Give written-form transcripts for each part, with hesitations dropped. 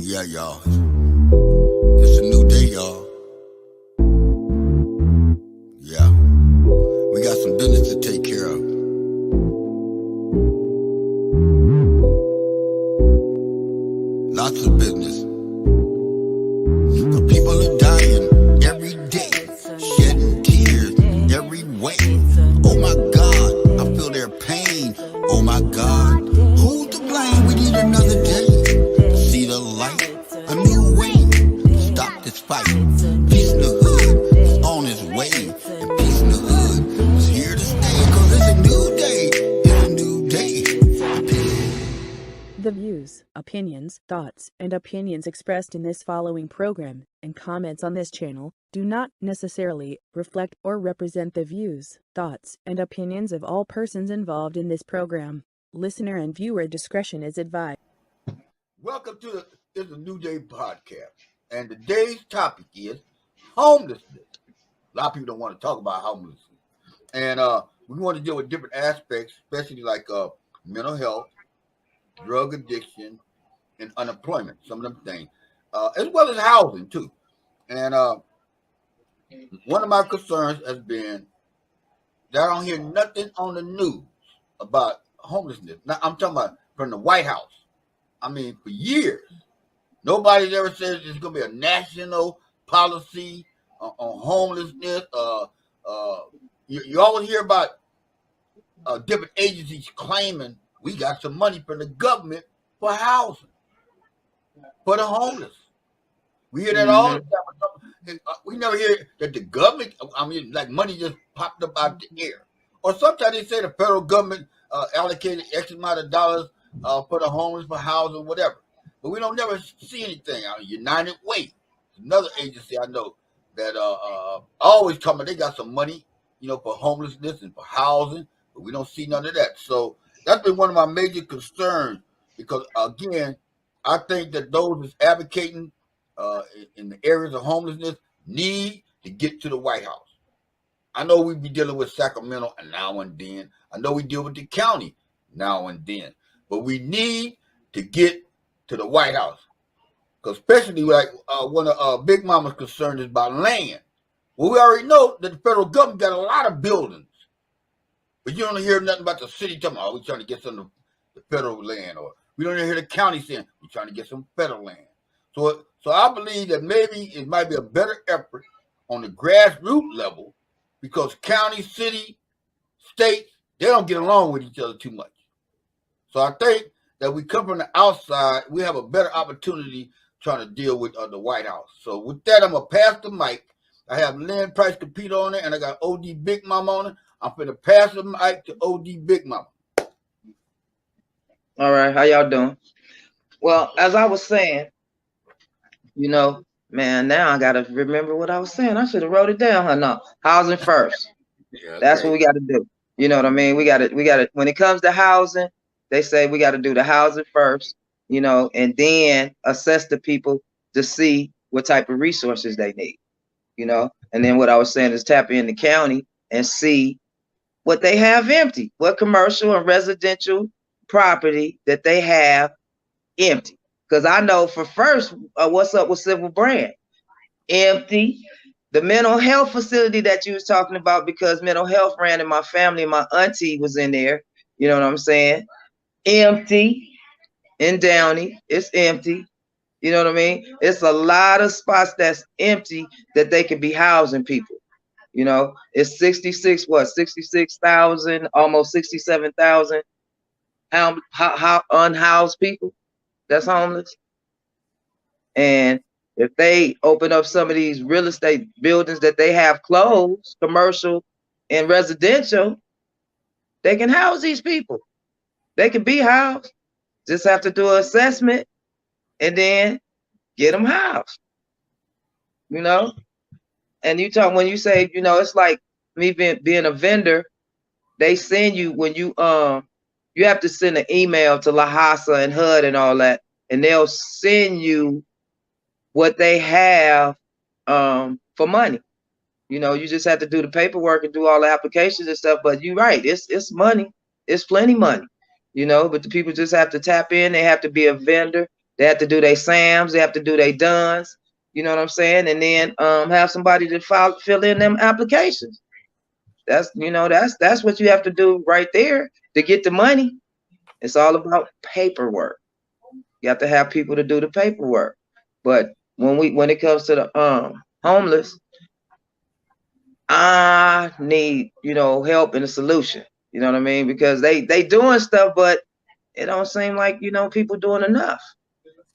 Yeah, y'all. It's a new day, y'all. Yeah. We got some business to take care of. Lots of business. The people are dying every day, shedding tears every way. Oh my God, I feel their pain. Oh my God, who's to blame? We need another day to see the light, a new way to stop this fight. Peace in the hood is on its way, and peace in the hood is here to stay. Cause it's a new day, it's a new day. The views, opinions, thoughts, and opinions expressed in this following program and comments on this channel do not necessarily reflect or represent the views, thoughts, and opinions of all persons involved in this program. Listener and viewer discretion is advised. Welcome to the New Day podcast, and today's topic is homelessness. A lot of people don't want to talk about homelessness, and we want to deal with different aspects, especially like mental health, drug addiction, and unemployment, some of them things, as well as housing too. And one of my concerns has been that I don't hear nothing on the news about homelessness. Now, I'm talking about from the White House. I mean, for years, nobody's ever said there's going to be a national policy on homelessness. You always hear about different agencies claiming we got some money from the government for housing, for the homeless. We hear that all the time. We never hear that the government, I mean, like money just popped up out the air. Or sometimes they say the federal government allocated X amount of dollars for the homeless, for housing, whatever. But we don't never see anything. United Way, another agency I know that always talking about they got some money, for homelessness and for housing, but we don't see none of that. So that's been one of my major concerns because, again, I think that those that's advocating in the areas of homelessness need to get to the White House. I know we be dealing with Sacramento now and then. I know we deal with the county now and then. But we need to get to the White House. Because especially like one of Big Mama's concern is about land. Well, we already know that the federal government got a lot of buildings. But you don't hear nothing about the city talking about, we're trying to get some of the federal land. Or we don't hear the county saying, we're trying to get some federal land. So I believe that maybe it might be a better effort on the grassroots level because county, city, states, they don't get along with each other too much. So I think that we come from the outside, we have a better opportunity trying to deal with the White House. So with that, I'm going to pass the mic. I have Lynne Price Compito on it, and I got OD Big Mama on it. I'm going to pass the mic to OD Big Mama. All right, how y'all doing? Well, as I was saying, man, now I got to remember what I was saying. I should have wrote it down. Huh? No, housing first. Yeah, okay. That's what we got to do. You know what I mean? We got to, when it comes to housing, they say we got to do the housing first, and then assess the people to see what type of resources they need, and then what I was saying is tap in the county and see what they have empty, what commercial and residential property that they have empty. Because I know for first, what's up with Civil Brand? Empty. The mental health facility that you was talking about, because mental health ran in my family, my auntie was in there. You know what I'm saying? Empty. In Downey, it's empty. You know what I mean? It's a lot of spots that's empty that they could be housing people. It's 66,000, almost 67,000 unhoused people that's homeless. And if they open up some of these real estate buildings that they have closed, commercial and residential, they can house these people. They can be housed. Just have to do an assessment and then get them housed. And when you say, it's like me being a vendor, they send you when you have to send an email to Lahasa and HUD and all that, and they'll send you what they have for money. You just have to do the paperwork and do all the applications and stuff. But you're right, it's money, it's plenty money. But the people just have to tap in. They have to be a vendor. They have to do their SAMs, they have to do their DUNs, you know what I'm saying? And then have somebody to fill in them applications. That's, you know, that's what you have to do right there to get the money. It's all about paperwork. You have to have people to do the paperwork. But when it comes to the homeless, I need, you know, help and a solution. You know what I mean? Because they doing stuff, but it don't seem like, you know, people doing enough.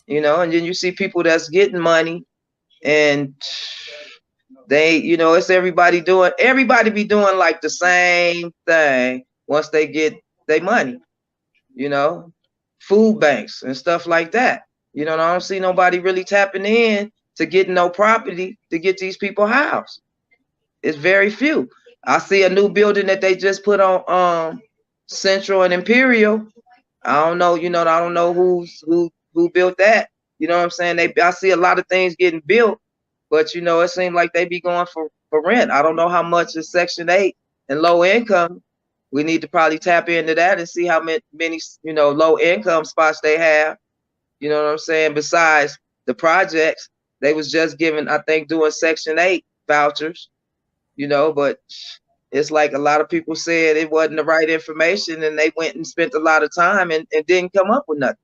You know, and then you see people that's getting money and they, you know, it's everybody be doing like the same thing once they get their money, you know, food banks and stuff like that. You know, I don't see nobody really tapping in to getting no property to get these people housed. It's very few. I see a new building that they just put on Central and Imperial. I don't know, you know, I don't know who built that. You know what I'm saying? I see a lot of things getting built, but you know, it seems like they be going for rent. I don't know how much is Section 8 and low income. We need to probably tap into that and see how many you know, low income spots they have. You know what I'm saying? Besides the projects, they was just giving, I think, doing Section 8 vouchers, you know, but it's like a lot of people said it wasn't the right information and they went and spent a lot of time and didn't come up with nothing.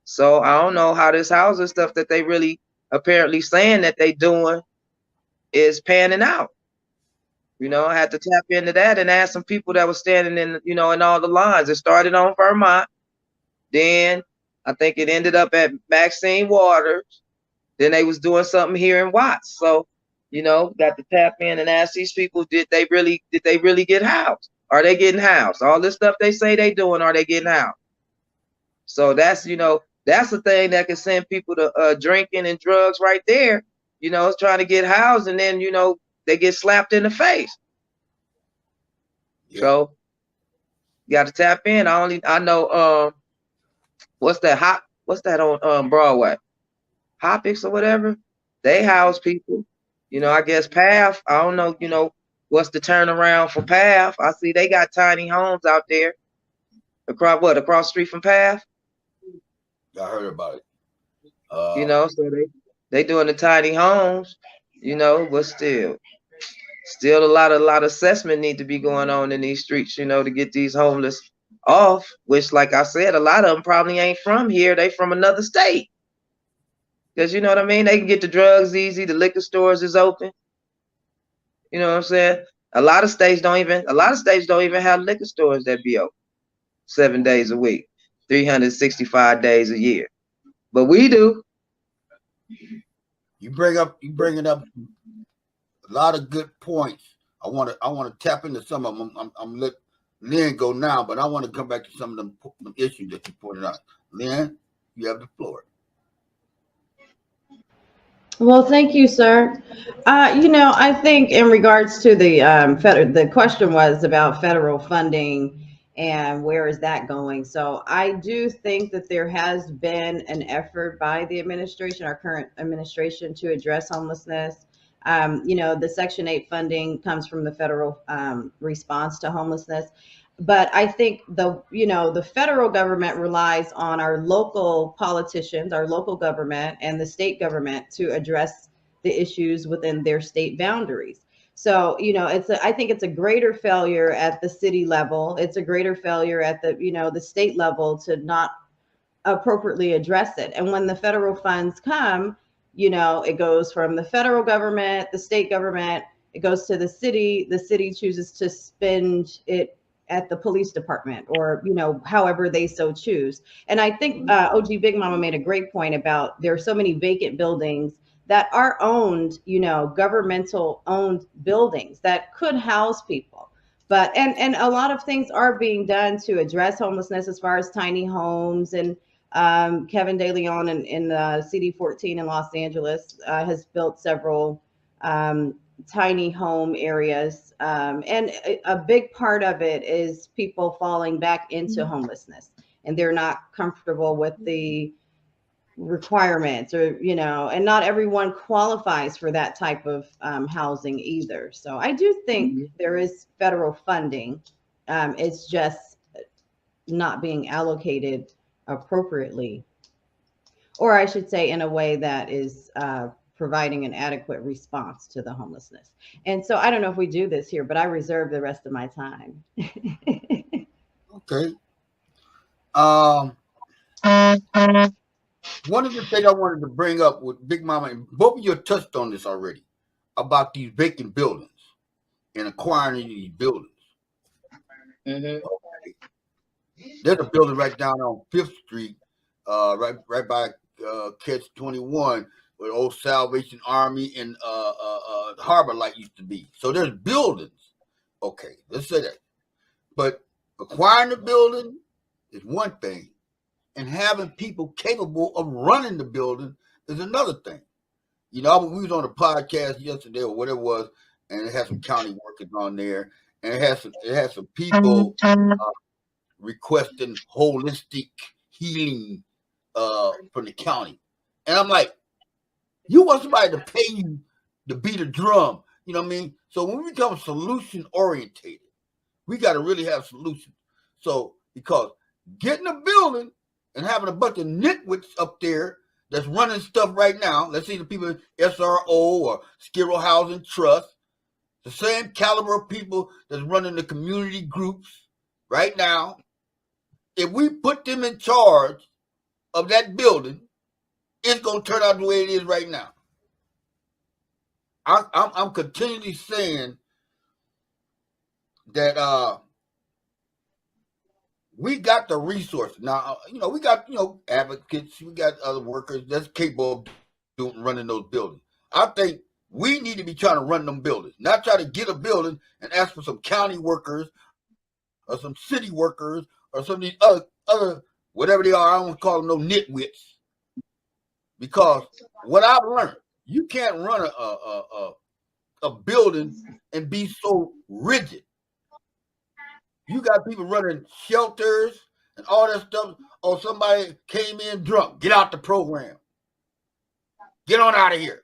So I don't know how this housing stuff that they really apparently saying that they doing is panning out. You know, I had to tap into that and ask some people that were standing in, you know, in all the lines. It started on Vermont. Then I think it ended up at Maxine Waters. Then they was doing something here in Watts. So, you know, got to tap in and ask these people, did they really get housed? Are they getting housed? All this stuff they say they doing, are they getting housed? So that's, you know, that's the thing that can send people to drinking and drugs right there. You know, it's trying to get housed and then, you know, they get slapped in the face. Yeah. So you got to tap in. I know what's that on Broadway? Hopics or whatever. They house people. You know, I guess PATH, I don't know, you know, what's the turnaround for PATH. I see they got tiny homes out there. Across the street from PATH? I heard about it. You know, so they doing the tiny homes, you know, but still a lot of assessment need to be going on in these streets, you know, to get these homeless off, which, like I said, a lot of them probably ain't from here. They from another state. Because, you know what I mean? They can get the drugs easy. The liquor stores is open. You know what I'm saying? A lot of states don't even have liquor stores that be open 7 days a week, 365 days a year. But we do. You bringing up a lot of good points. I want to tap into some of them. I'm let Lynn go now, but I want to come back to some of them issues that you pointed out. Lynn, you have the floor. Well, thank you, sir. You know, I think in regards to the question was about federal funding and where is that going. So I do think that there has been an effort by the administration, our current administration, to address homelessness. You know, the Section 8 funding comes from the federal response to homelessness. But I think the federal government relies on our local politicians, our local government, and the state government to address the issues within their state boundaries. So, you know, I think it's a greater failure at the city level. It's a greater failure at the state level to not appropriately address it. And when the federal funds come, you know, it goes from the federal government, the state government, it goes to the city chooses to spend it at the police department or, you know, however they so choose. And I think OG Big Mama made a great point about there are so many vacant buildings that are owned, you know, governmental owned buildings that could house people. But and a lot of things are being done to address homelessness as far as tiny homes. And Kevin De Leon in CD14 in Los Angeles has built several tiny home areas. And a big part of it is people falling back into homelessness and they're not comfortable with the requirements or, you know, and not everyone qualifies for that type of housing either. So I do think there is federal funding. It's just not being allocated appropriately. or I should say in a way that is providing an adequate response to the homelessness. And so I don't know if we do this here, but I reserve the rest of my time. Okay. One of the things I wanted to bring up with Big Mama, and both of you touched on this already, about these vacant buildings and acquiring these buildings. Mm-hmm. Okay. There's a building right down on 5th Street, right by Catch 21, where old Salvation Army and Harbor Light used to be. So there's buildings. Okay, let's say that. But acquiring the building is one thing, and having people capable of running the building is another thing. You know, we was on a podcast yesterday or whatever it was, and it had some county workers on there, and it had some people requesting holistic healing from the county. And I'm like, you want somebody to pay you to beat a drum, you know what I mean? So when we become solution orientated, we got to really have solutions. So because getting a building and having a bunch of nitwits up there that's running stuff right now, let's see the people in SRO or Skiro Housing Trust, the same caliber of people that's running the community groups right now, if we put them in charge of that building, it's going to turn out the way it is right now. I'm continually saying that we got the resources. Now, you know, we got, you know, advocates, we got other workers that's capable of running those buildings. I think we need to be trying to run them buildings, not try to get a building and ask for some county workers or some city workers or some of these other whatever they are. I don't want to call them no nitwits. Because what I've learned, you can't run a building and be so rigid. You got people running shelters and all that stuff. Oh, somebody came in drunk. Get out the program. Get on out of here.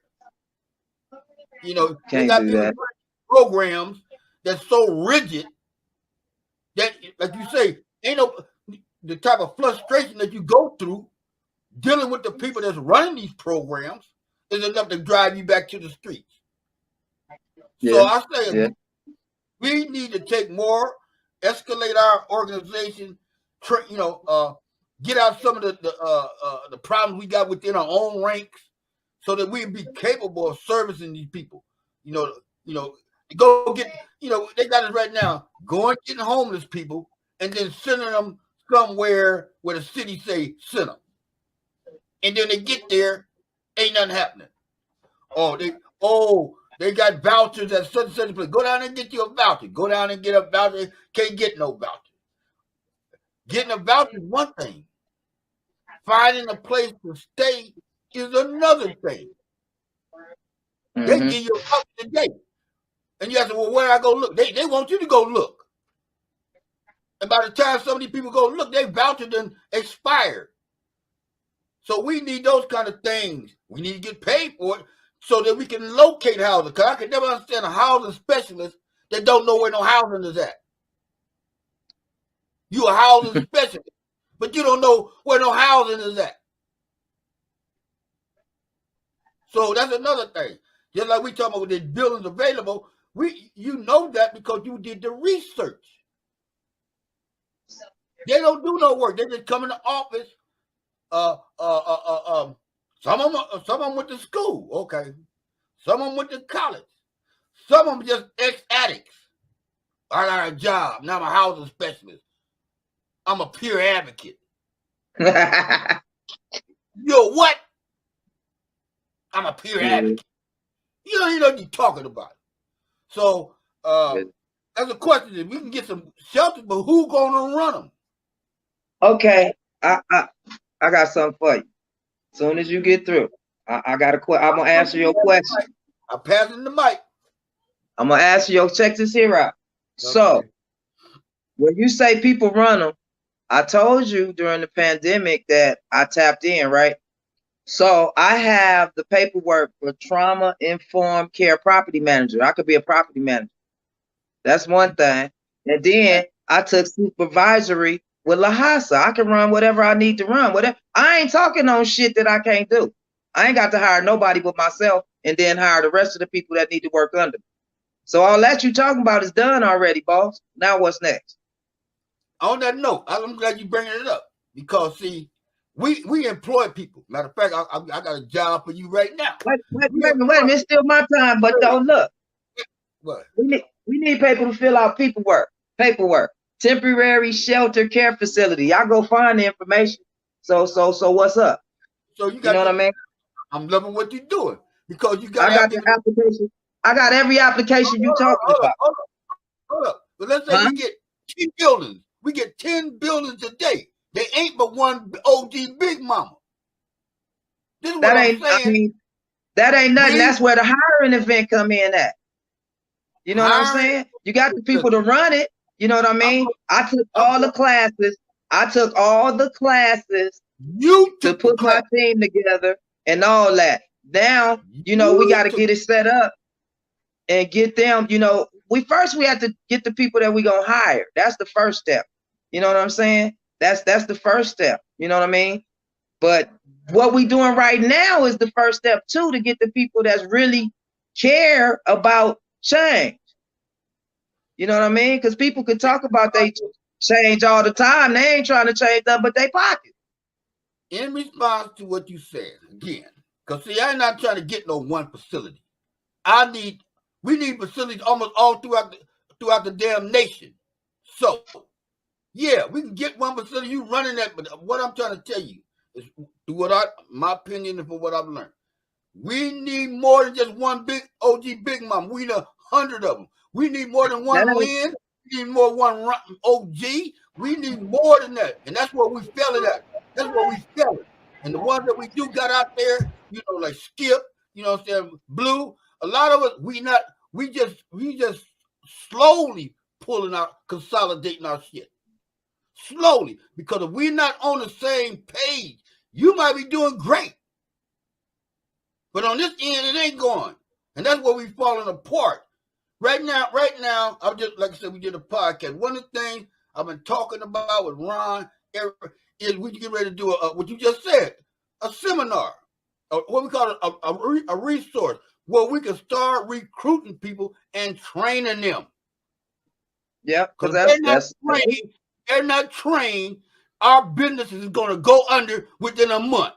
You know, they got people running programs that's so rigid that, like you say, ain't no the type of frustration that you go through dealing with the people that's running these programs is enough to drive you back to the streets. Yeah. So I say we need to take more, escalate our organization, you know, get out some of the problems we got within our own ranks, so that we be capable of servicing these people. You know, go get, you know, they got it right now. Going getting homeless people and then sending them somewhere where the city say send them. And then they get there, ain't nothing happening. They got vouchers at such and such place. Go down and get you a voucher. Go down and get a voucher. Can't get no voucher. Getting a voucher is one thing. Finding a place to stay is another thing. Mm-hmm. They give you a voucher today. And you have to, well, where I go look? They want you to go look. And by the time some of these people go look, they voucher done expired. So we need those kind of things. We need to get paid for it so that we can locate housing. Because I can never understand a housing specialist that don't know where no housing is at. You a housing specialist, but you don't know where no housing is at. So that's another thing. Just like we talking about with the buildings available, you know that because you did the research. They don't do no work. They just come in the office. Some of them went to school, okay. Some of them went to college. Some of them just ex-addicts. I got a job. Now I'm a housing specialist. I'm a peer advocate. Yo, what? I'm a peer advocate. You know what you're talking about. So that's a question. If we can get some shelters, but who's gonna run them? Okay, I got something for you. As soon as you get through, I got a question. I'm gonna answer your question. I'm passing the mic. I'm gonna ask you. Check this here out. Okay. So when you say people run them, I told you during the pandemic that I tapped in, right? So I have the paperwork for trauma-informed care property manager. I could be a property manager. That's one thing. And then I took supervisory with Lahasa. I can run whatever I need to run. Whatever. I ain't talking on shit that I can't do. I ain't got to hire nobody but myself and then hire the rest of the people that need to work under me. So all that you talking about is done already, boss. Now what's next? On that note, I'm glad you bringing it up because see, we employ people. Matter of fact, I got a job for you right now. Wait a minute. It's still my time, but don't look. What? We need people to fill out paperwork. Temporary shelter care facility. Y'all go find the information. So what's up? So you know what I mean? I'm loving what you're doing because you got. I got the application. I got every application you talking about. Hold up. But let's say we get 10 buildings. We get 10 buildings a day. They ain't but one OG Big Mama. This is what I'm saying. I mean, that ain't nothing. That's where the hiring event come in at. You know what I'm saying? You got the people to run it. You know what I mean? I took all the classes. To put my team together and all that. Now, you know, we got to get it set up and get them, you know, we have to get the people that we gonna hire. That's the first step. You know what I'm saying? That's the first step. You know what I mean? But what we doing right now is the first step too, to get the people that's really care about change. You know what I mean? Because people can talk about they change all the time. They ain't trying to change nothing but their pocket. In response to what you said, again, because see, I'm not trying to get no one facility. We need facilities almost all throughout the damn nation. So, yeah, we can get one facility, you running that, but what I'm trying to tell you is through my opinion and from what I've learned. We need more than just one big OG Big Mom. We need 100 of them. We need more than one Lynne. We need more than one OG. We need more than that. And that's what we fell at. That's what we fell at. And the ones that we do got out there, you know, like Skip, you know what I'm saying, Blue, a lot of us, we just slowly pulling out, consolidating our shit. Slowly. Because if we're not on the same page, you might be doing great. But on this end, it ain't going. And that's where we falling apart. Right now, I'm just, like I said, we did a podcast. One of the things I've been talking about with Ron is we get ready to do what you just said, a seminar, what we call a resource where we can start recruiting people and training them. Yeah, because they're not trained. Our business is going to go under within a month.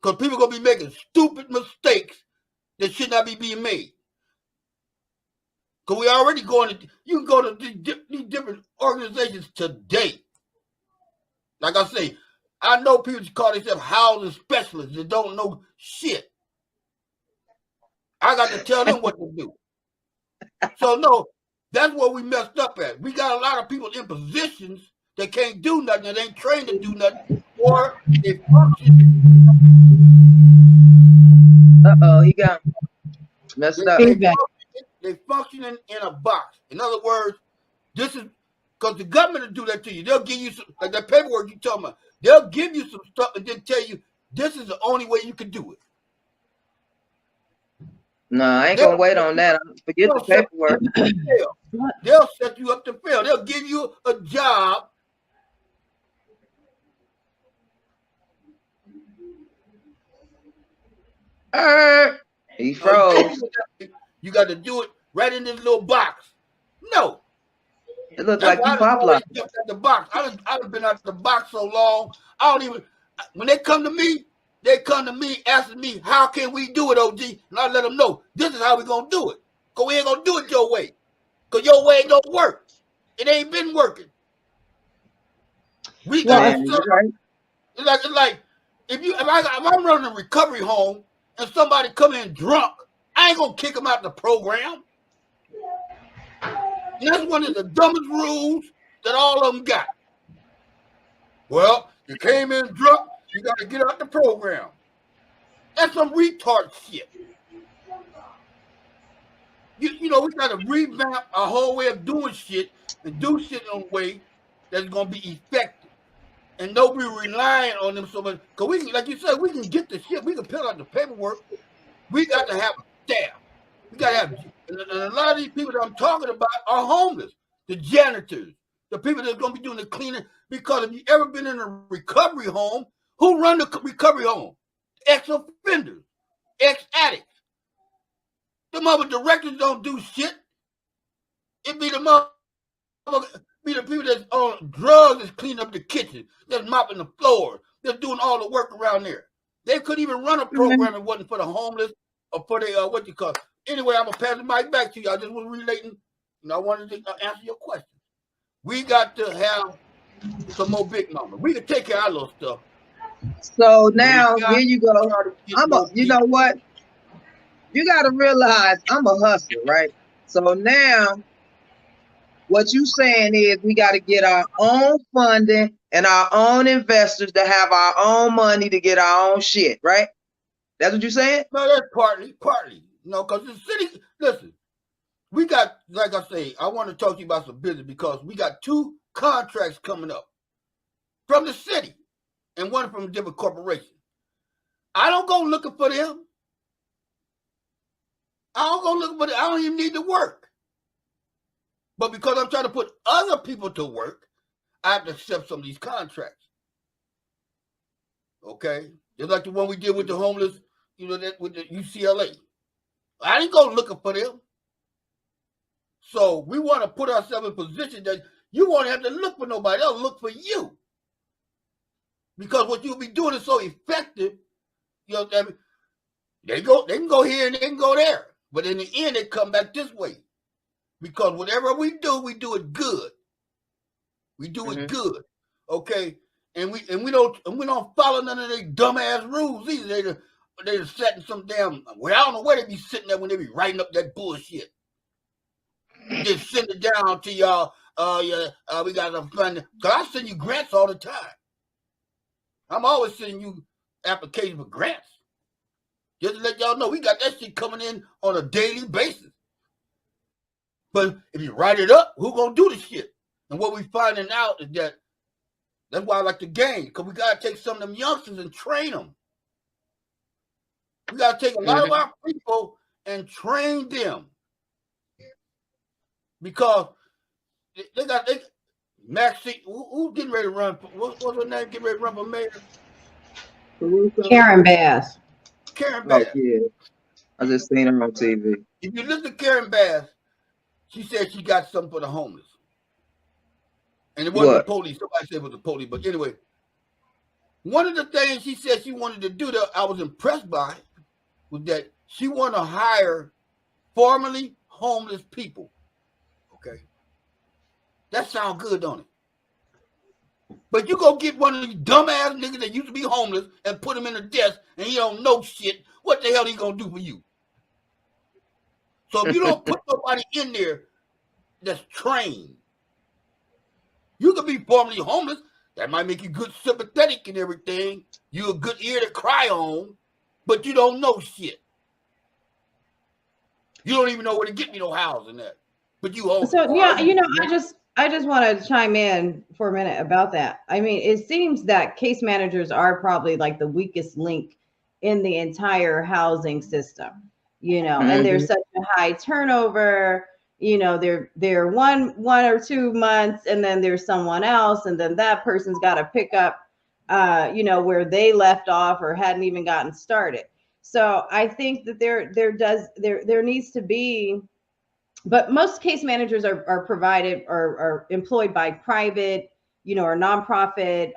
Because people are going to be making stupid mistakes that should not be being made. Because we already you can go to these different organizations today. Like I say, I know people call themselves housing specialists that don't know shit. I got to tell them what to do. So no, that's where we messed up at. We got a lot of people in positions that can't do nothing, that ain't trained to do nothing, or they function. He got messed up. They function in a box. In other words, this is because the government will do that to you. They'll give you some, like that paperwork you talking about. They'll give you some stuff and then tell you this is the only way you can do it. No, I ain't gonna wait on that. Forget the paperwork. They'll set you up to fail. They'll give you a job. He froze. You got to do it right in this little box. No. It looks like you pop locked. The box. I've been out the box so long. I don't even. When they come to me asking me, how can we do it, OG? And I let them know, this is how we're going to do it. Because we ain't going to do it your way. Because your way ain't going to work. It ain't been working. We got it's like if I'm running a recovery home and somebody come in drunk, I ain't going to kick them out the program. And that's one of the dumbest rules that all of them got. Well, you came in drunk, you got to get out the program. That's some retard shit. You know, we got to revamp our whole way of doing shit and do shit in a way that's going to be effective. And nobody relying on them so much. Because we can, like you said, we can get the shit. We can fill out the paperwork. We got to have staff. We got to have, and a lot of these people that I'm talking about are homeless. The janitors, the people that's going to be doing the cleaning. Because if you ever been in a recovery home, who run the recovery home? Ex-offenders, ex-addicts. The mother directors don't do shit. It be the mother, be the people that's on drugs that's cleaning up the kitchen, that's mopping the floor, that's doing all the work around there. They couldn't even run a program if it wasn't for the homeless or for the what you call it. Anyway, I'm gonna pass the mic back to you. I just was relating, and I wanted to answer your question. We got to have some more big mama. We can take care of our little stuff. So now here you go. You know what? You got to realize I'm a hustler, right? So now what you saying is we got to get our own funding and our own investors to have our own money to get our own shit, right? That's what you're saying? No, that's partly. You know, because the city, listen, we got, like I say, I want to talk to you about some business because we got 2 contracts coming up from the city and one from a different corporation. I don't go looking for them. I don't even need to work. But because I'm trying to put other people to work, I have to accept some of these contracts. Okay? Just like the one we did with the homeless, you know, that with the UCLA. I didn't go looking for them. So we want to put ourselves in a position that you won't have to look for nobody else, look for you. Because what you'll be doing is so effective, you know, they can go here and they can go there. But in the end, they come back this way. Because whatever we do it good. We do it good. Okay? And we don't follow none of their dumbass rules either. They're setting some damn, well, I don't know where they be sitting there when they be writing up that bullshit. Just send it down to y'all. We got enough funding. Because I send you grants all the time. I'm always sending you applications for grants. Just to let y'all know, we got that shit coming in on a daily basis. But if you write it up, who gonna do the shit? And what we finding out is that's why I like the game, because we gotta take some of them youngsters and train them. We gotta take a lot of our people and train them. Because they got Maxie, who's getting ready to run? What's her name? Getting ready to run for mayor? Karen Bass. Karen Bass. Oh, yeah. I just seen her on TV. If you listen to Karen Bass, she said she got something for the homeless. And it wasn't the police. Somebody said it was the police. But anyway, one of the things she said she wanted to do that I was impressed by was that she wanted to hire formerly homeless people. Okay. That sounds good, don't it? But you go get one of these dumbass niggas that used to be homeless and put him in a desk and he don't know shit. What the hell he gonna do for you? So if you don't put nobody in there that's trained, you could be formerly homeless. That might make you good sympathetic and everything. You a good ear to cry on, but you don't know shit. You don't even know where to get me no housing at. But you homeless. So yeah, you know, I just want to chime in for a minute about that. I mean, it seems that case managers are probably like the weakest link in the entire housing system, you know, and there's such a high turnover, you know, they're one or 2 months and then there's someone else and then that person's got to pick up, you know, where they left off or hadn't even gotten started. So I think that there needs to be, but most case managers are provided or are employed by private, you know, or nonprofit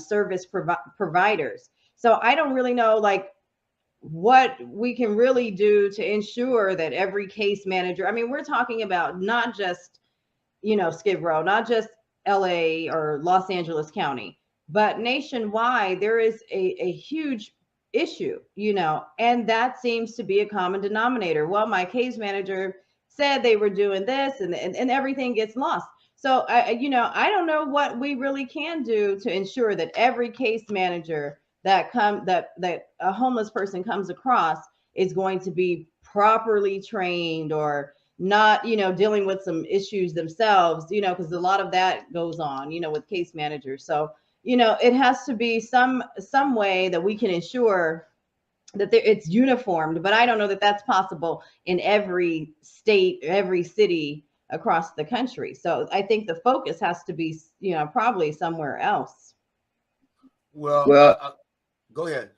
service providers. So I don't really know like what we can really do to ensure that every case manager, I mean, we're talking about not just, you know, Skid Row, not just LA or Los Angeles County, but nationwide, there is a huge issue, you know, and that seems to be a common denominator. Well, my case manager said they were doing this and everything gets lost. So, you know, I don't know what we really can do to ensure that every case manager that a homeless person comes across is going to be properly trained or not, you know, dealing with some issues themselves, you know, because a lot of that goes on, you know, with case managers. So, you know, it has to be some way that we can ensure that it's uniformed, but I don't know that that's possible in every state, every city across the country. So I think the focus has to be, probably somewhere else. Well, Well, go ahead.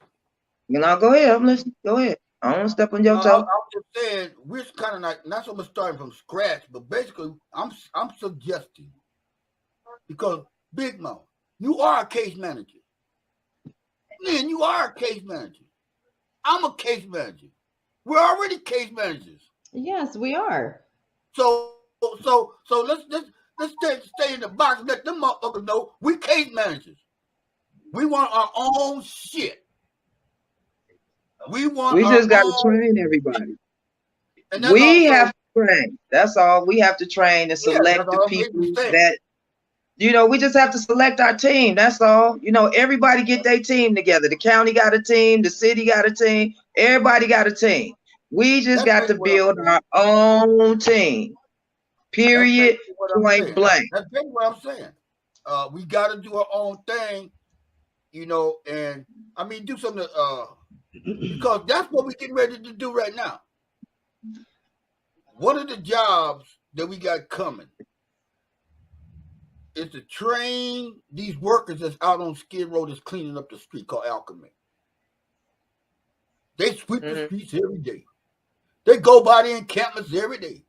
Go ahead. I'm listening. Go ahead. I don't want to step on your toe. I was just saying we're kind of like not so much starting from scratch, but basically I'm suggesting, because Big Mom, you are a case manager. Lynn, you are a case manager. I'm a case manager. We're already case managers. Yes, we are. So let's stay in the box and let them motherfuckers know we case managers. We want our own shit. We just got to train everybody. We have to train. That's all. We have to train and select the people that, we just have to select our team. That's all. Everybody get their team together. The county got a team. The city got a team. Everybody got a team. We just got to build our own team. Period. Point blank. That's basically what I'm saying. We got to do our own thing, and I mean, do something, because that's what we're getting ready to do right now. One of the jobs that we got coming is to train these workers that's out on Skid Row that's cleaning up the street, called alchemy. They sweep the streets every day. They go by the encampments every day.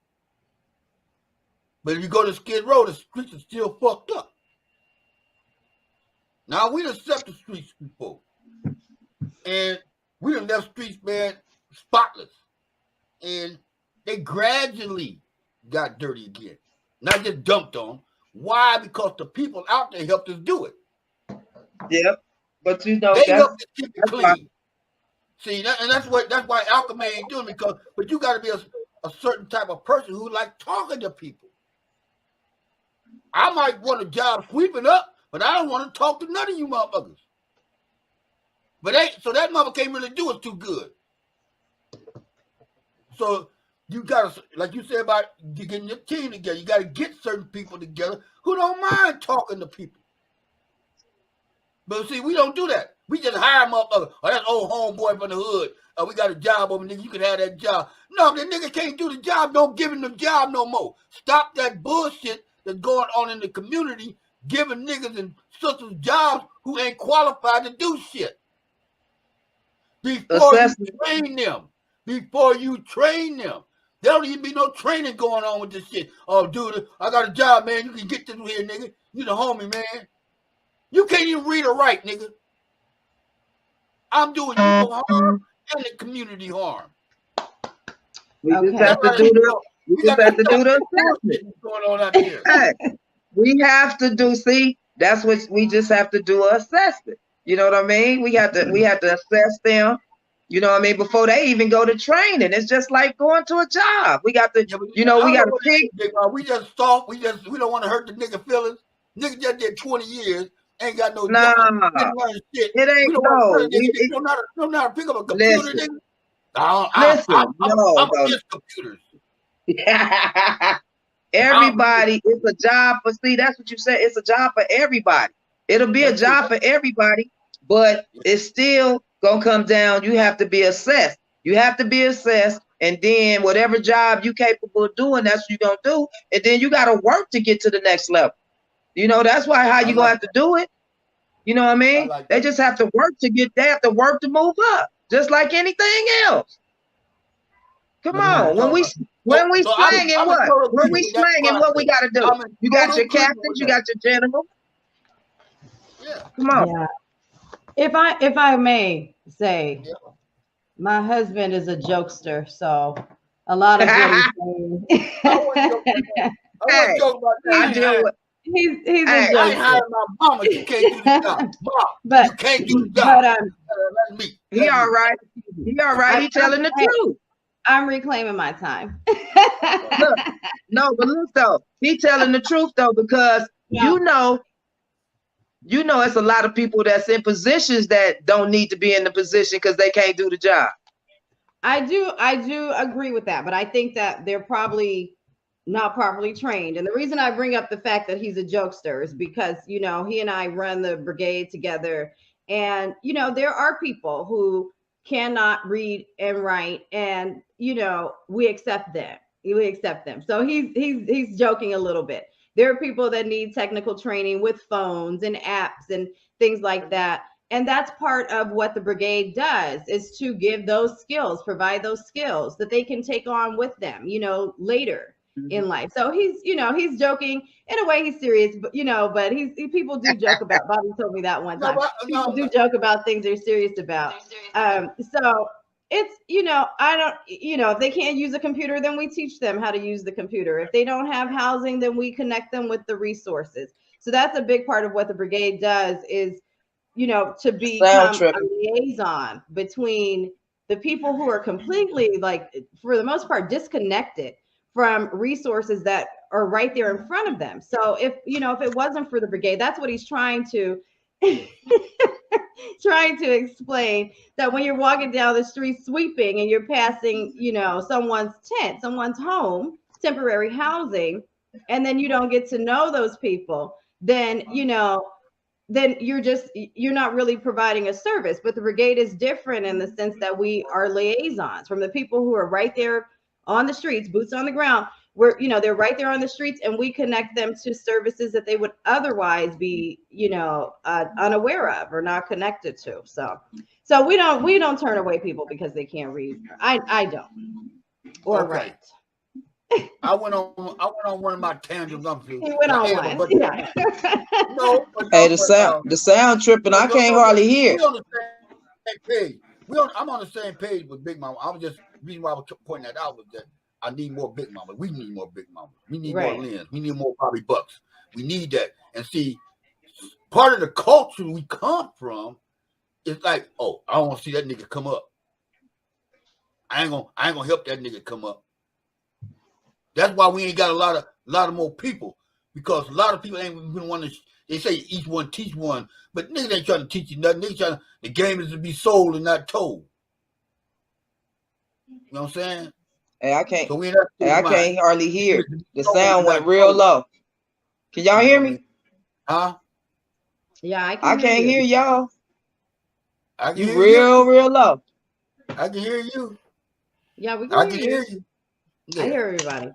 But if you go to Skid Row, the streets are still fucked up. Now, we done set the streets before. And we done left streets, man, spotless. And they gradually got dirty again. Not just dumped on. Why? Because the people out there helped us do it. Yeah, but they helped us keep it clean. See, that's why alchemy ain't doing it, but you got to be a certain type of person who like talking to people. I might want a job sweeping up, but I don't want to talk to none of you motherfuckers. So that mother can't really do it too good. So you got to, like you said about getting your team together, you got to get certain people together who don't mind talking to people. But see, we don't do that. We just hire motherfuckers. Oh, that's old homeboy from the hood. We got a job over there. You can have that job. No, if that nigga can't do the job, don't give him the job no more. Stop that bullshit that's going on in the community, giving niggas and sisters jobs who ain't qualified to do shit. Before you train them. There don't even be no training going on with this shit. Oh, dude, I got a job, man. You can get this here, nigga. You the homie, man. You can't even read or write, nigga. I'm doing you harm and the community harm. We just have to do the assessment. Going on out here. Hey, we have to do. See, that's what we just have to do an assessment. You know what I mean? We have to assess them. You know what I mean? Before they even go to training, it's just like going to a job. We got to, we got to pick. We just soft. We don't want to hurt the nigga feelings. Nigga just did 20 years. Ain't got no job. It ain't no. You don't know how to pick up a computer, listen, nigga. I'm against computers. Everybody, it's a job for. See, that's what you said. It's a job for everybody. It'll be a job for everybody, but it's still gonna come down. You have to be assessed. And then whatever job you capable of doing, that's what you're gonna do. And then you gotta work to get to the next level. That's why how you gonna have to do it. You know what I mean? They just have to work to get. They have to work to move up, just like anything else. Come on, when we slanging what? When we slanging what we gotta do? You got your captains, you got your generals. Yeah. Come on. Yeah. If I may say, my husband is a jokester, so a lot of what he's saying. I deal with. He's a I jokester. ain't hiring my mama. You can't do the job. Mom, you can't do the job. That's me. He all right. He telling the truth. I'm reclaiming my time. But look though, he telling the truth though, because you know it's a lot of people that's in positions that don't need to be in the position because they can't do the job. I do agree with that, but I think that they're probably not properly trained. And the reason I bring up the fact that he's a jokester is because, he and I run the brigade together. And, there are people who cannot read and write, and, we accept them. We accept them. So he's joking a little bit. There are people that need technical training with phones and apps and things like that. And that's part of what the brigade does, is to give those skills, provide those skills that they can take on with them, later in life. So he's joking. In a way, he's serious, but but people do joke about. Bobby told me that one time. People do joke about things they're serious about. So it's, I don't, if they can't use a computer, then we teach them how to use the computer. If they don't have housing, then we connect them with the resources. So that's a big part of what the brigade does, is, to become a liaison between the people who are completely, like, for the most part, disconnected from resources that are right there in front of them. So if it wasn't for the brigade, that's what he's trying to explain, that when you're walking down the street sweeping and you're passing, someone's tent, someone's home, temporary housing, and then you don't get to know those people, then, then you're not really providing a service. But the brigade is different in the sense that we are liaisons from the people who are right there on the streets, boots on the ground. They're right there on the streets, and we connect them to services that they would otherwise be, unaware of or not connected to. So we don't turn away people because they can't read. I don't. Or write. I went on one of my tangents. He went on one. Yeah. Hey, the sound tripping. I can't hardly hear. We're on the same page. I'm on the same page with Big Mama. The reason why I was pointing that out was that I need more Big Mama. We need more Big Mama. We need more Lynn. We need more Bobby Bucks. We need that. And see, part of the culture we come from is like, oh, I don't want to see that nigga come up. I ain't gonna help that nigga come up. That's why we ain't got a lot of more people, because a lot of people ain't even want to. They say each one teach one, but niggas ain't trying to teach you nothing. The game is to be sold and not told. You know what I'm saying? Hey, I can't. So I can't hardly hear. The sound went real low. Can y'all hear me? Huh? Yeah, I can't hear y'all. I can hear real low. I can hear you. Yeah, we can hear you. Yeah. I hear everybody.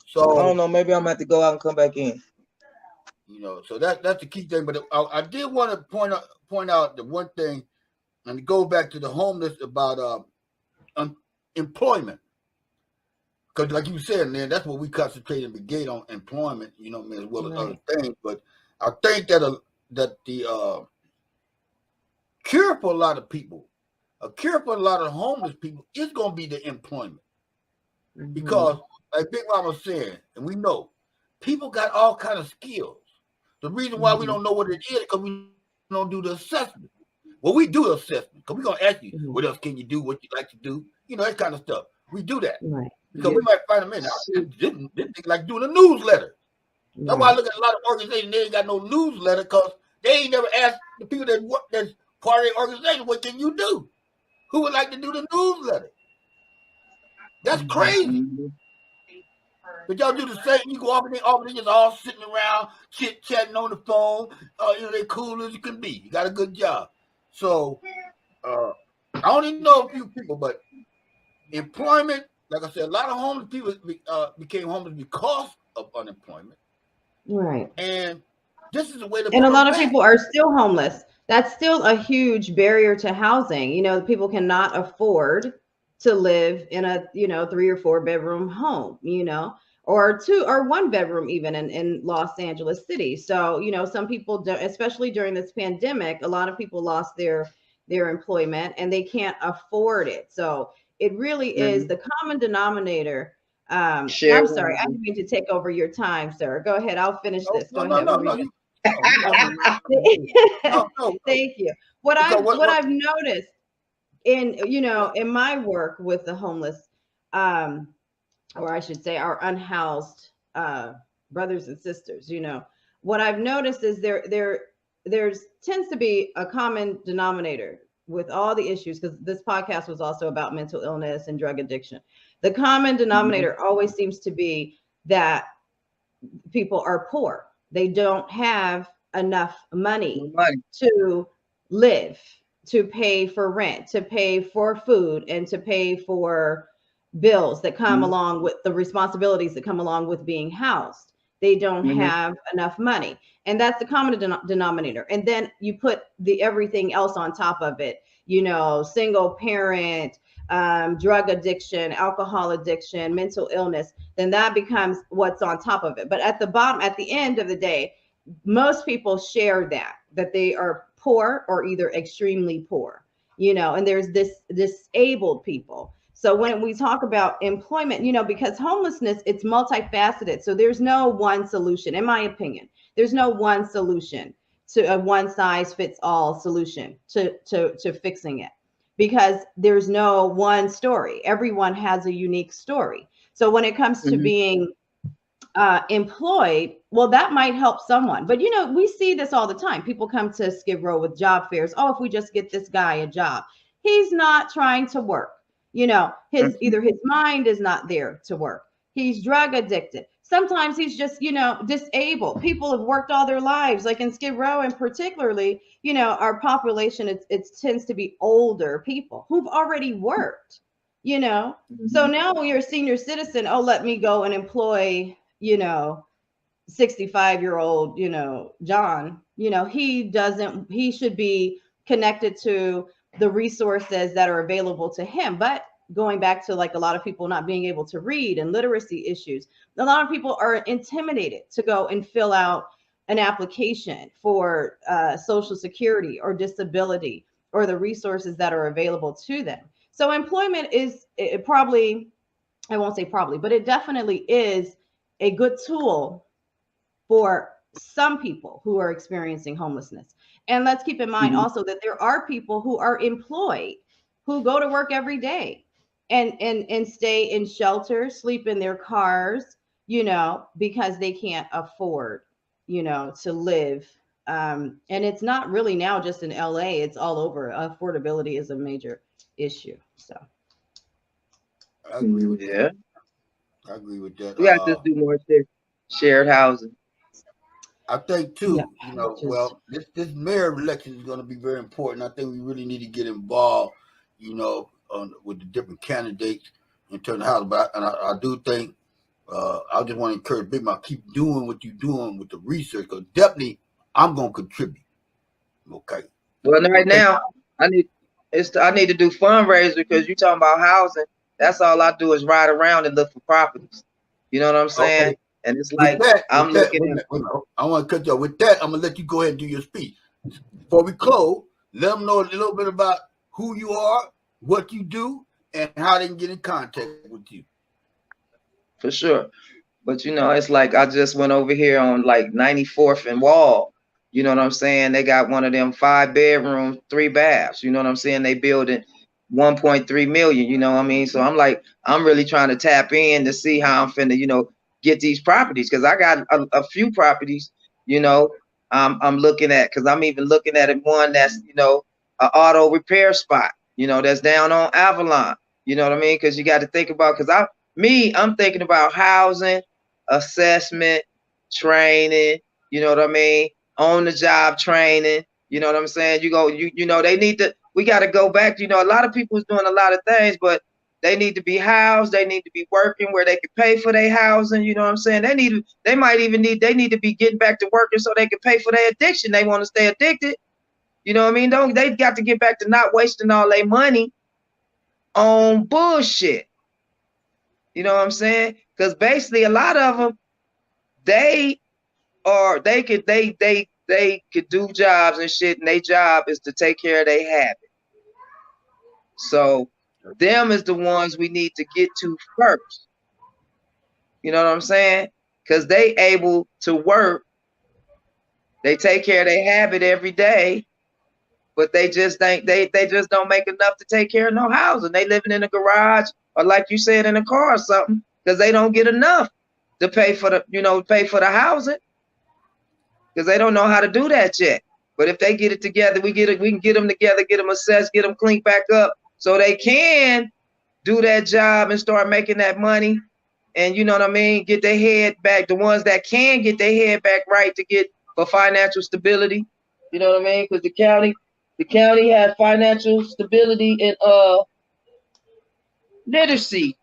So I don't know. Maybe I'm gonna have to go out and come back in. So that's the key thing. But I did want to point out the one thing, and to go back to the homeless about employment, because like you said, man, that's what we concentrate in the brigade on, employment. As well as other things. But I think that the cure for a lot of people, a cure for a lot of homeless people, is going to be the employment. Because, like Big Mama said, and we know, people got all kind of skills. The reason why we don't know what it is because we don't do the assessment. Well, we do assessment because we're going to ask you, what else can you do, what you like to do, that kind of stuff. We do that. Right. Because we might find them in. This like doing a newsletter. That's why I look at a lot of organizations, they ain't got no newsletter because they ain't never asked the people that's part of the organization, what can you do? Who would like to do the newsletter? That's crazy. But y'all do the same. You go off and they just all sitting around, chit-chatting on the phone. They cool as you can be. You got a good job. So, I only know a few people, but employment, like I said, a lot of homeless people became homeless because of unemployment. Right. And this is the way to. And a lot of people are still homeless. That's still a huge barrier to housing. People cannot afford to live in a 3 or 4 bedroom home, or 2 or 1 bedroom even in Los Angeles City. So some people don't, especially during this pandemic, a lot of people lost their employment and they can't afford it. So it really is the common denominator. I'm sorry, I didn't mean to take over your time, sir. Go ahead, I'll finish this. Go ahead. No. Thank you. What I've noticed in my work with the homeless, or I should say our unhoused brothers and sisters, what I've noticed is there's tends to be a common denominator with all the issues, because this podcast was also about mental illness and drug addiction. The common denominator always seems to be that people are poor. They don't have enough money to live, to pay for rent, to pay for food, and to pay for bills that come along with the responsibilities that come along with being housed. They don't have enough money. And that's the common denominator. And then you put the everything else on top of it, you know, single parent, drug addiction, alcohol addiction, mental illness, then that becomes what's on top of it. But at the bottom, at the end of the day, most people share that they are poor or either extremely poor, you know, and there's this disabled people. So when we talk about employment, you know, because homelessness, it's multifaceted. So there's no one solution, in my opinion. There's no one solution to a one size fits all solution to fixing it, because there's no one story. Everyone has a unique story. So when it comes to being employed, well, that might help someone. But, you know, we see this all the time. People come to Skid Row with job fairs. Oh, if we just get this guy a job. He's not trying to work. You know, either his mind is not there to work. He's drug addicted. Sometimes he's just, you know, disabled. People have worked all their lives, like in Skid Row, and particularly, you know, our population, it tends to be older people who've already worked, you know. So now when you're a senior citizen, oh, let me go and employ, you know, 65-year-old, you know, John, you know, he should be connected to the resources that are available to him. But going back to like a lot of people not being able to read and literacy issues, a lot of people are intimidated to go and fill out an application for Social Security or disability or the resources that are available to them. So employment is probably, I won't say probably, but it definitely is a good tool for some people who are experiencing homelessness. And let's keep in mind also that there are people who are employed, who go to work every day and stay in shelters, sleep in their cars, you know, because they can't afford, you know, to live. And it's not really now just in LA, it's all over. Affordability is a major issue. So I agree with that. I agree with that. We got to do more shared housing. I think too, yeah, you know, well, this mayor election is going to be very important. I think we really need to get involved, you know, with the different candidates in terms of housing. But I do think I just want to encourage Big Mouth, keep doing what you're doing with the research, because definitely I'm going to contribute. Okay. Well, right now I need to do fundraisers, because you talking about housing. That's all I do is ride around and look for properties. You know what I'm saying? Okay. And it's like I'm looking at. I want to cut you off. With that, I'm gonna let you go ahead and do your speech. Before we close, let them know a little bit about who you are, what you do, and how they can get in contact with you. For sure. But you know, it's like I just went over here on like 94th and Wall. You know what I'm saying? They got one of them 5 bedrooms, 3 baths. You know what I'm saying? They building 1.3 million. You know what I mean? So I'm like, I'm really trying to tap in to see how I'm finna, you know, get these properties, because I got a few properties, you know, I'm looking at, because I'm even looking at one that's, you know, an auto repair spot, you know, that's down on Avalon. You know what I mean? Because you got to think about, because I'm thinking about housing, assessment, training, you know what I mean? On the job training, you know what I'm saying? You know, we got to go back. You know, a lot of people is doing a lot of things, but they need to be housed. They need to be working where they can pay for their housing. You know what I'm saying? They need to be getting back to working so they can pay for their addiction. They want to stay addicted. You know what I mean? They got to get back to not wasting all their money on bullshit. You know what I'm saying? Because basically a lot of them, they could do jobs and shit, and their job is to take care of their habit. So them is the ones we need to get to first. You know what I'm saying? Because they able to work, they take care of their habit every day, but they just think they just don't make enough to take care of no housing. They living in a garage, or like you said, in a car or something, because they don't get enough to pay for the housing, because they don't know how to do that yet. But if they get it together, we can get them together, get them assessed, get them cleaned back up, so they can do that job and start making that money. And you know what I mean? Get their head back. The ones that can get their head back right to get for financial stability. You know what I mean? Because the county has financial stability and literacy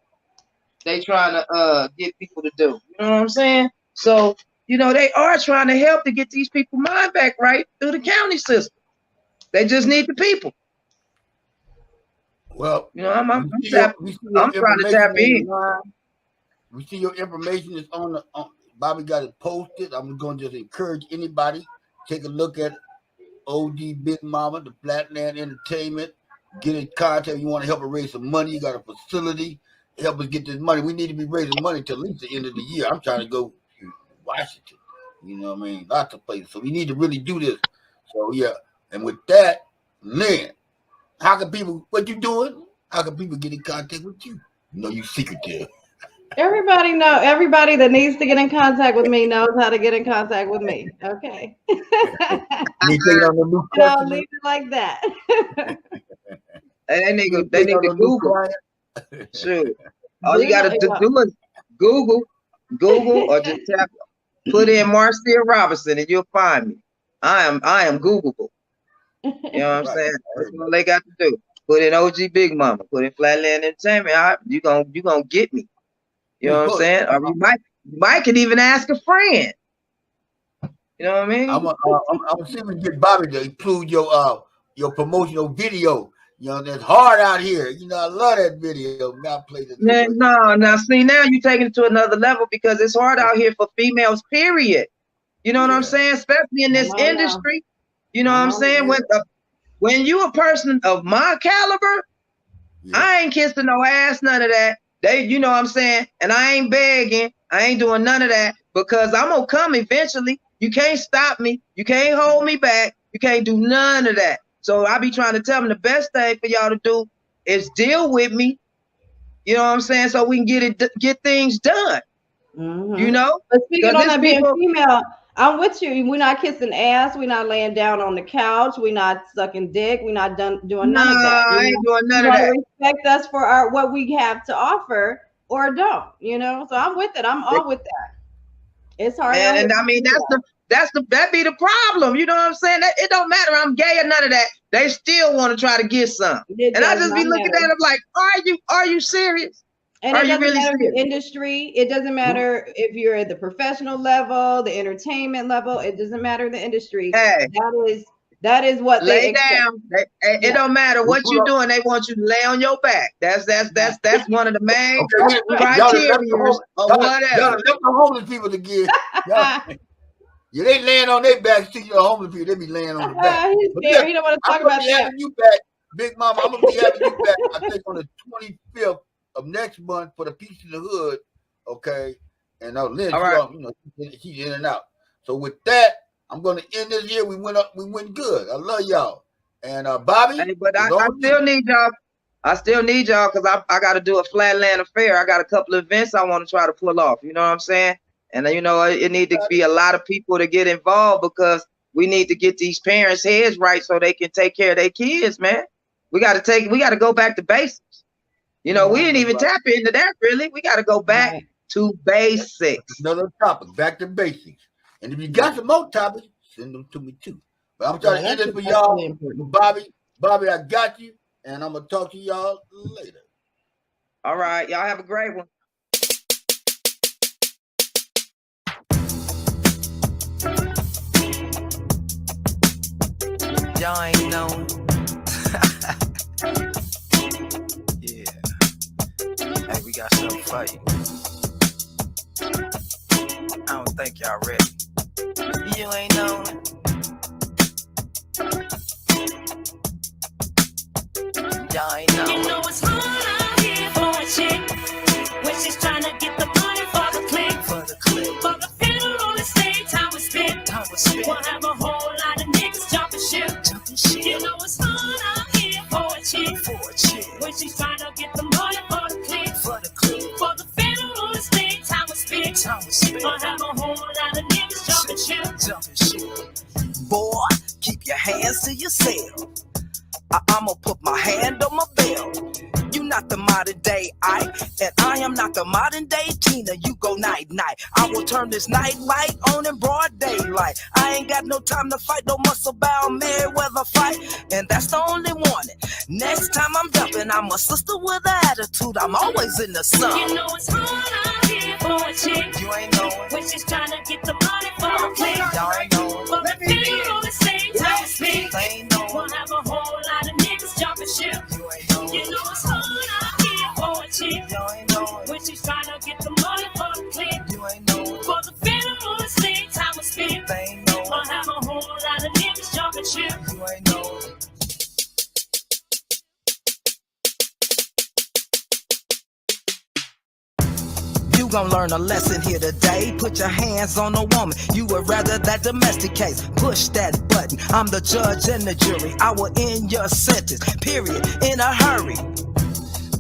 they trying to get people to do. You know what I'm saying? So, you know, they are trying to help to get these people mind back right through the county system. They just need the people. Well, you know, I'm trying to tap in. We see your information is on the. Bobby got it posted. I'm going to just encourage anybody take a look at OG Big Mama, the Flatland Entertainment. Get in contact. You want to help her raise some money. You got a facility. Help us get this money. We need to be raising money till at least the end of the year. I'm trying to go to Washington. You know what I mean? Lots of places. So we need to really do this. So yeah. And with that, Lynn, how can people, what you doing? How can people get in contact with you? You know you secretive. Everybody that needs to get in contact with me knows how to get in contact with me. Okay. You know, leave it like that. They need to Google. Sure. All you gotta do is Google or just put in Marcia Robinson and you'll find me. I am Googleable. You know what I'm saying? That's all they got to do. Put in OG Big Mama, put in Flatland Entertainment. You gonna get me. You know what I'm saying? Or you might could even ask a friend. You know what I mean? I'm gonna see if we can get Bobby to include your promotional video. You know, that's hard out here. You know, I love that video. Now play the now see, now you're taking it to another level because it's hard out here for females, period. You know what I'm saying? Especially in this industry. You know what I'm saying? When you a person of my caliber, I ain't kissing no ass, none of that. You know what I'm saying? And I ain't begging. I ain't doing none of that because I'm gonna come eventually. You can't stop me. You can't hold me back. You can't do none of that. So I be trying to tell them the best thing for y'all to do is deal with me. You know what I'm saying? So we can get things done. Mm-hmm. You know? But speaking on that being female, I'm with you. We're not kissing ass. We're not laying down on the couch. We're not sucking dick. We're not doing none of that. I ain't doing none of that. Respect us for what we have to offer or don't, you know? So I'm with it. I'm all with that. It's hard. And I mean, that be the problem. You know what I'm saying? It don't matter. I'm gay or none of that. They still want to try to get some. And I just be looking at them like, are you serious? And it doesn't matter the industry. It doesn't matter if you're at the professional level, the entertainment level. It doesn't matter the industry. Hey, that is what they expect. It don't matter what you're doing. They want you to lay on your back. That's one of the main criteria. Y'all left the homeless people to give. You ain't laying on their back. See, the homeless people, they be laying on the back. He don't want to talk about that. Having you back, Big Mama. I'm gonna be having you back. I think on the 25th of next month for the Peace in the Hood. Okay, and Lynn, you know, she's in and out. So with that, I'm gonna end this year. We went good. I love y'all. And Bobby, but I still need y'all. I still need y'all because I got to do a Flatland affair. I got a couple of events I want to try to pull off. You know what I'm saying? And you know, it need to be a lot of people to get involved because we need to get these parents' heads right so they can take care of their kids, man. We got to go back to basics. You know, we didn't even tap into that really. We got to go back to basics. Another topic, back to basics. And if you got some more topics, send them to me too. But I'm trying to end this for y'all. Bobby, I got you, and I'm gonna talk to y'all later. All right, y'all have a great one. Y'all ain't know. Yeah. Hey, we got something for you. I don't think y'all ready. You ain't know. Y'all ain't know. You know it's hard out here for a chick when she's trying to get the money for the click. For the funeral estate, time was spent. We'll have a whole lot of niggas jumping ship. You know it's hard out here for a chick when she's trying to get the money for the click. For the funeral estate, time was spent. We'll have a whole lot of niggas jumping ship. Boy, keep your hands to yourself. I'ma put my hand on my belt. You not the modern day I, and I am not the modern day Tina. You go night night. I will turn this night light on in broad daylight. I ain't got no time to fight no muscle bound Mayweather fight, and that's the only warning. Next time I'm dumping, I'm a sister with an attitude. I'm always in the sun. You know it's hard out here for a chick. You ain't know When she's trying to get the money for a click. y'all ain't know But the feel on the same time speak. They ain't know We'll have a whole lot of niggas jumping ship. You ain't know You know it's hard out here for a chick. Y'all ain't know When she's trying to get the money for the click. You ain't know For the feel on the same time speak. They ain't know We'll have a whole lot of niggas jumping ship. You ain't know You gon' learn a lesson here today. Put your hands on a woman. You would rather that domestic case. Push that button. I'm the judge and the jury. I will end your sentence. Period. In a hurry.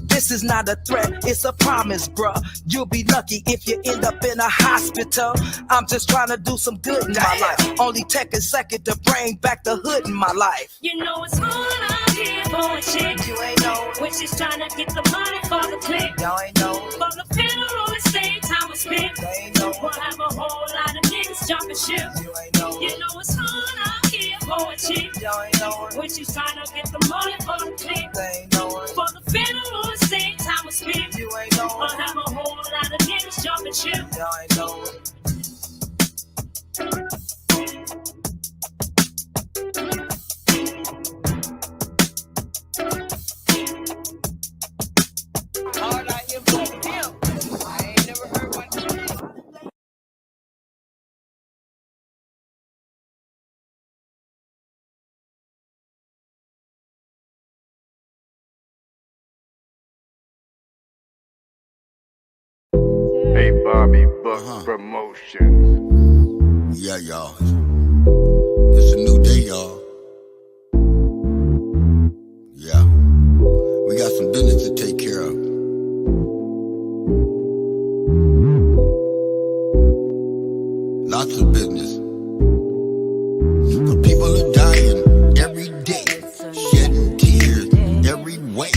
This is not a threat, it's a promise, bruh. You'll be lucky if you end up in a hospital. I'm just trying to do some good in my life. Only take a second to bring back the hood in my life. You know it's hard out here for a chick. You ain't know When she's trying to get the money for the click. Y'all ain't know For the feel on the same time speak. They ain't know We'll have a whole lot of niggas jumping ship. You ain't know You know it's hard out here for a chick. Y'all ain't know When she's trying to get the money for the click. They ain't know For the feel on the same time speak. You ain't know We'll have a whole lot of niggas jumping ship. Y'all ain't know Hard out here for him. I ain't never heard one. Hey Bobby Buck Promotions. Yeah, y'all. It's a new day, y'all. Yeah. We got some business to take care of. Lots of business. People are dying every day, shedding tears every way.